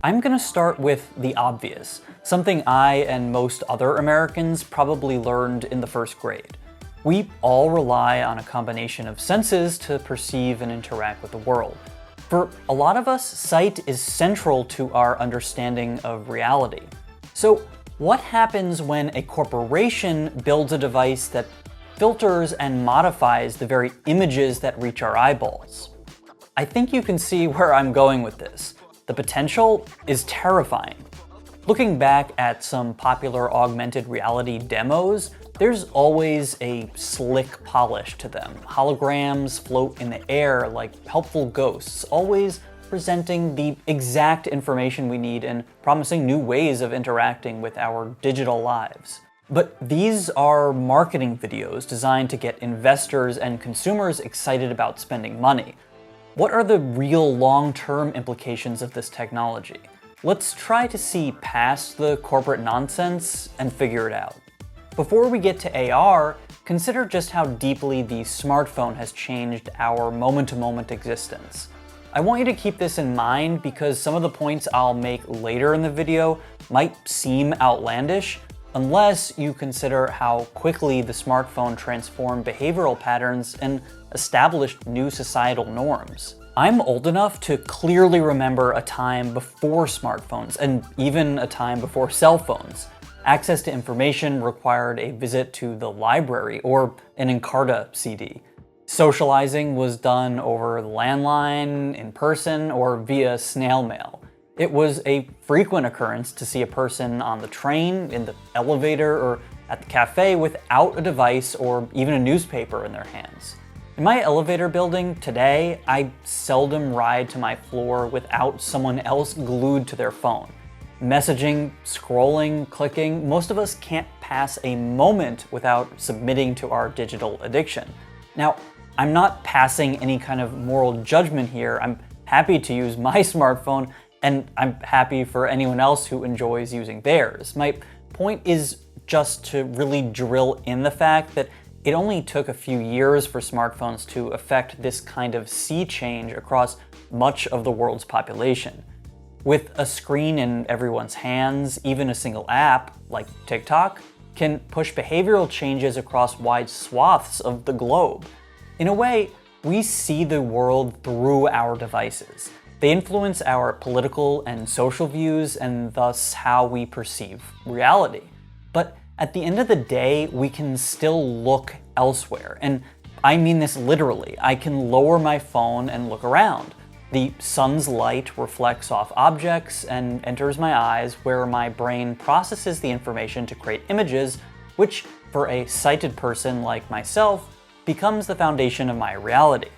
I'm gonna start with the obvious, something I and most other Americans probably learned in the first grade. We all rely on a combination of senses to perceive and interact with the world. For a lot of us, sight is central to our understanding of reality. So what happens when a corporation builds a device that filters and modifies the very images that reach our eyeballs? I think you can see where I'm going with this. The potential is terrifying. Looking back at some popular augmented reality demos, there's always a slick polish to them. Holograms float in the air like helpful ghosts, always presenting the exact information we need and promising new ways of interacting with our digital lives. But these are marketing videos designed to get investors and consumers excited about spending money. What are the real long-term implications of this technology? Let's try to see past the corporate nonsense and figure it out. Before we get to AR, consider just how deeply the smartphone has changed our moment-to-moment existence. I want you to keep this in mind because some of the points I'll make later in the video might seem outlandish unless you consider how quickly the smartphone transformed behavioral patterns and established new societal norms. I'm old enough to clearly remember a time before smartphones and even a time before cell phones. Access to information required a visit to the library or an Encarta CD. Socializing was done over the landline, in person, or via snail mail. It was a frequent occurrence to see a person on the train, in the elevator, or at the cafe without a device or even a newspaper in their hands. In my elevator building today, I seldom ride to my floor without someone else glued to their phone. Messaging, scrolling, clicking, most of us can't pass a moment without submitting to our digital addiction. Now, I'm not passing any kind of moral judgment here. I'm happy to use my smartphone, and I'm happy for anyone else who enjoys using theirs. My point is just to really drill in the fact that it only took a few years for smartphones to affect this kind of sea change across much of the world's population. With a screen in everyone's hands, even a single app, like TikTok, can push behavioral changes across wide swaths of the globe. In a way, we see the world through our devices. They influence our political and social views and thus how we perceive reality. But at the end of the day, we can still look elsewhere. And I mean this literally. I can lower my phone and look around. The sun's light reflects off objects and enters my eyes, where my brain processes the information to create images, which, for a sighted person like myself, becomes the foundation of my reality.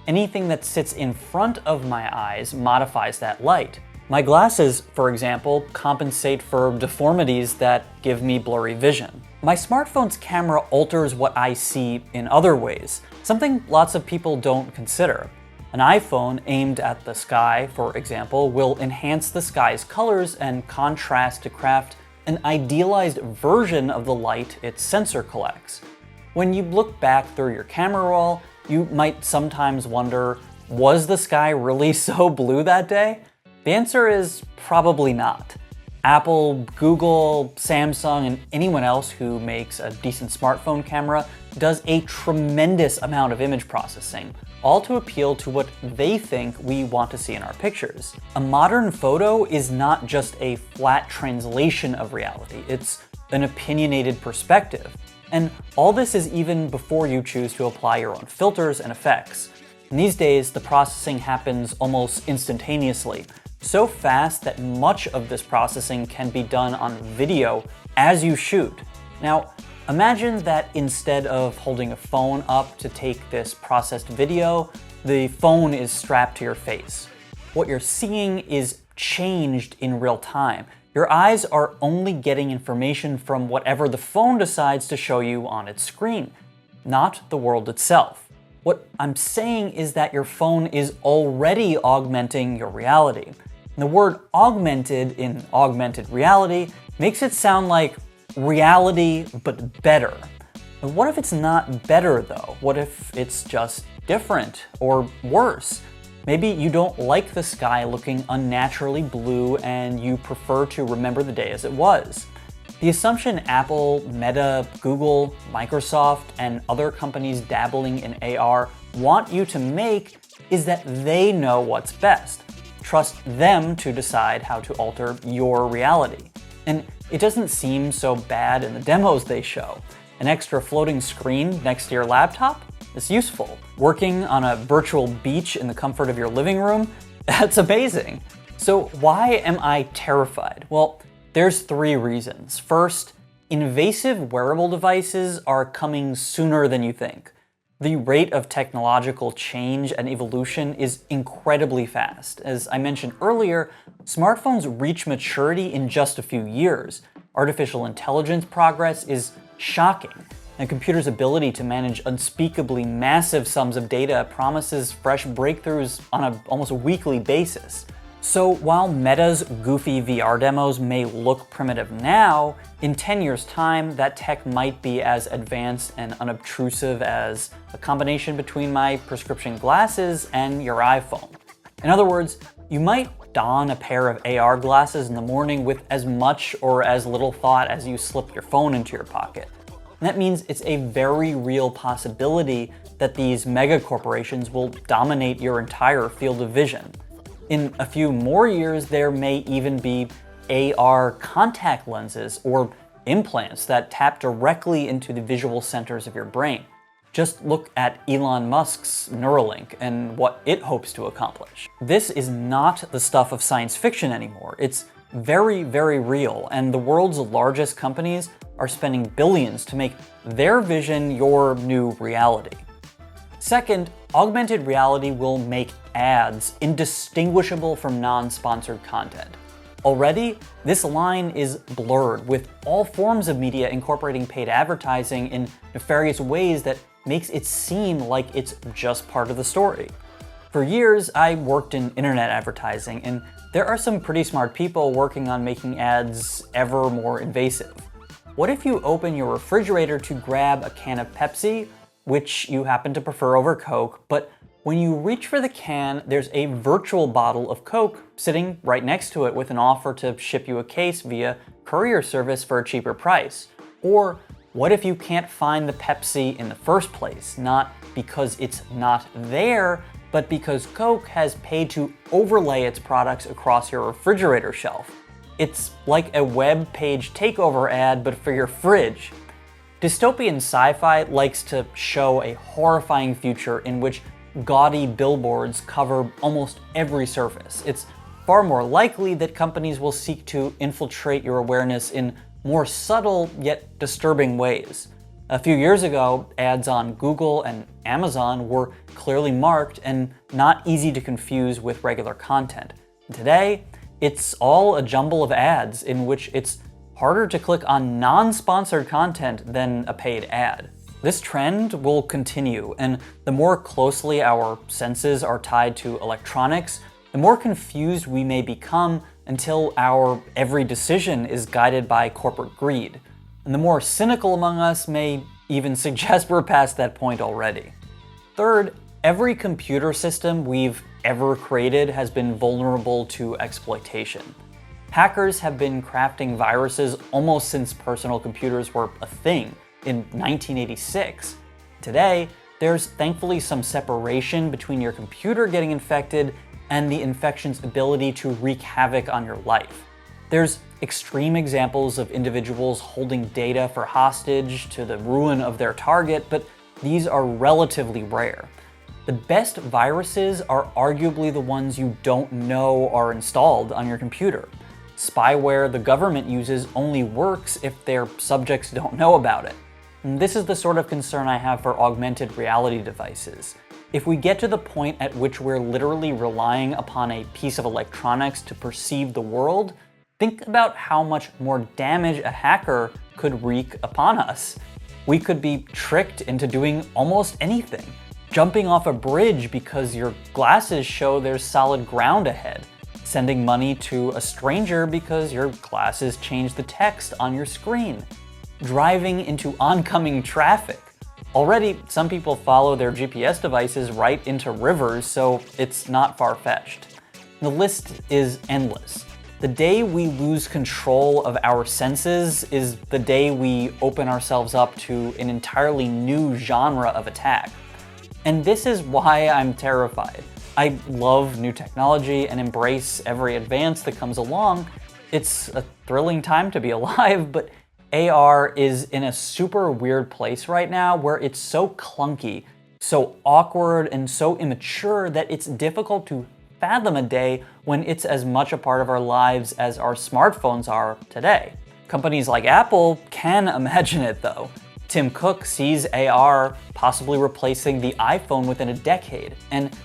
Anything that sits in front of my eyes modifies that light. My glasses, for example, compensate for deformities that give me blurry vision. My smartphone's camera alters what I see in other ways, something lots of people don't consider. An iPhone aimed at the sky, for example, will enhance the sky's colors and contrast to craft an idealized version of the light its sensor collects. When you look back through your camera roll, you might sometimes wonder, was the sky really so blue that day? The answer is probably not. Apple, Google, Samsung, and anyone else who makes a decent smartphone camera does a tremendous amount of image processing, all to appeal to what they think we want to see in our pictures. A modern photo is not just a flat translation of reality, it's an opinionated perspective. And all this is even before you choose to apply your own filters and effects. And these days, the processing happens almost instantaneously, so fast that much of this processing can be done on video as you shoot. Now, imagine that instead of holding a phone up to take this processed video, the phone is strapped to your face. What you're seeing is changed in real time. Your eyes are only getting information from whatever the phone decides to show you on its screen, not the world itself. What I'm saying is that your phone is already augmenting your reality. And the word augmented in augmented reality makes it sound like reality, but better. But what if it's not better though? What if it's just different or worse? Maybe you don't like the sky looking unnaturally blue and you prefer to remember the day as it was. The assumption Apple, Meta, Google, Microsoft, and other companies dabbling in AR want you to make is that they know what's best. Trust them to decide how to alter your reality. And it doesn't seem so bad in the demos they show. An extra floating screen next to your laptop? It's useful. Working on a virtual beach in the comfort of your living room? That's amazing. So why am I terrified? Well, there's 3 reasons. First, invasive wearable devices are coming sooner than you think. The rate of technological change and evolution is incredibly fast. As I mentioned earlier, smartphones reach maturity in just a few years. Artificial intelligence progress is shocking, and computers' ability to manage unspeakably massive sums of data promises fresh breakthroughs on an almost weekly basis. So while Meta's goofy VR demos may look primitive now, in 10 years' time, that tech might be as advanced and unobtrusive as a combination between my prescription glasses and your iPhone. In other words, you might don a pair of AR glasses in the morning with as much or as little thought as you slip your phone into your pocket. And that means it's a very real possibility that these mega corporations will dominate your entire field of vision. In a few more years, there may even be AR contact lenses or implants that tap directly into the visual centers of your brain. Just look at Elon Musk's Neuralink and what it hopes to accomplish. This is not the stuff of science fiction anymore. It's very, very real, and the world's largest companies are spending billions to make their vision your new reality. Second, augmented reality will make ads indistinguishable from non-sponsored content. Already, this line is blurred, with all forms of media incorporating paid advertising in nefarious ways that makes it seem like it's just part of the story. For years, I worked in internet advertising, and there are some pretty smart people working on making ads ever more invasive. What if you open your refrigerator to grab a can of Pepsi, which you happen to prefer over Coke, but when you reach for the can, there's a virtual bottle of Coke sitting right next to it with an offer to ship you a case via courier service for a cheaper price? Or what if you can't find the Pepsi in the first place, not because it's not there, but because Coke has paid to overlay its products across your refrigerator shelf? It's like a web page takeover ad, but for your fridge. Dystopian sci-fi likes to show a horrifying future in which gaudy billboards cover almost every surface. It's far more likely that companies will seek to infiltrate your awareness in more subtle yet disturbing ways. A few years ago, ads on Google and Amazon were clearly marked and not easy to confuse with regular content. And today, it's all a jumble of ads in which it's harder to click on non-sponsored content than a paid ad. This trend will continue, and the more closely our senses are tied to electronics, the more confused we may become until our every decision is guided by corporate greed. And the more cynical among us may even suggest we're past that point already. Third, every computer system we've ever created has been vulnerable to exploitation. Hackers have been crafting viruses almost since personal computers were a thing in 1986. Today, there's thankfully some separation between your computer getting infected and the infection's ability to wreak havoc on your life. There's extreme examples of individuals holding data for hostage to the ruin of their target, but these are relatively rare. The best viruses are arguably the ones you don't know are installed on your computer. Spyware the government uses only works if their subjects don't know about it. And this is the sort of concern I have for augmented reality devices. If we get to the point at which we're literally relying upon a piece of electronics to perceive the world, think about how much more damage a hacker could wreak upon us. We could be tricked into doing almost anything. Jumping off a bridge because your glasses show there's solid ground ahead. Sending money to a stranger because your glasses change the text on your screen. Driving into oncoming traffic. Already, some people follow their GPS devices right into rivers, so it's not far-fetched. The list is endless. The day we lose control of our senses is the day we open ourselves up to an entirely new genre of attack. And this is why I'm terrified. I love new technology and embrace every advance that comes along. It's a thrilling time to be alive, but AR is in a super weird place right now where it's so clunky, so awkward, and so immature that it's difficult to fathom a day when it's as much a part of our lives as our smartphones are today. Companies like Apple can imagine it though. Tim Cook sees AR possibly replacing the iPhone within a decade, and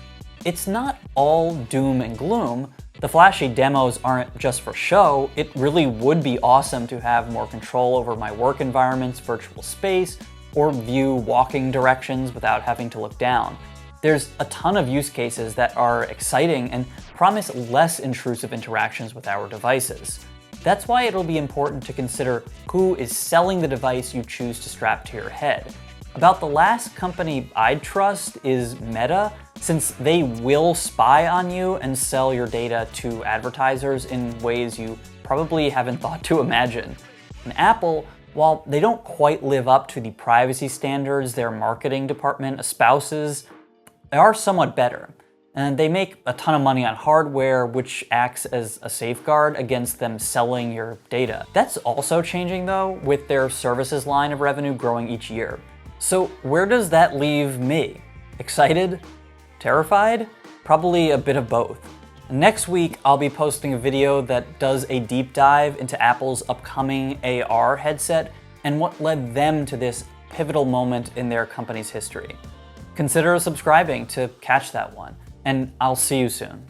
it's not all doom and gloom. The flashy demos aren't just for show. It really would be awesome to have more control over my work environment's virtual space, or view walking directions without having to look down. There's a ton of use cases that are exciting and promise less intrusive interactions with our devices. That's why it'll be important to consider who is selling the device you choose to strap to your head. About the last company I'd trust is Meta, since they will spy on you and sell your data to advertisers in ways you probably haven't thought to imagine. And Apple, while they don't quite live up to the privacy standards their marketing department espouses, they are somewhat better. And they make a ton of money on hardware, which acts as a safeguard against them selling your data. That's also changing though, with their services line of revenue growing each year. So where does that leave me? Excited? Terrified? Probably a bit of both. Next week, I'll be posting a video that does a deep dive into Apple's upcoming AR headset and what led them to this pivotal moment in their company's history. Consider subscribing to catch that one, and I'll see you soon.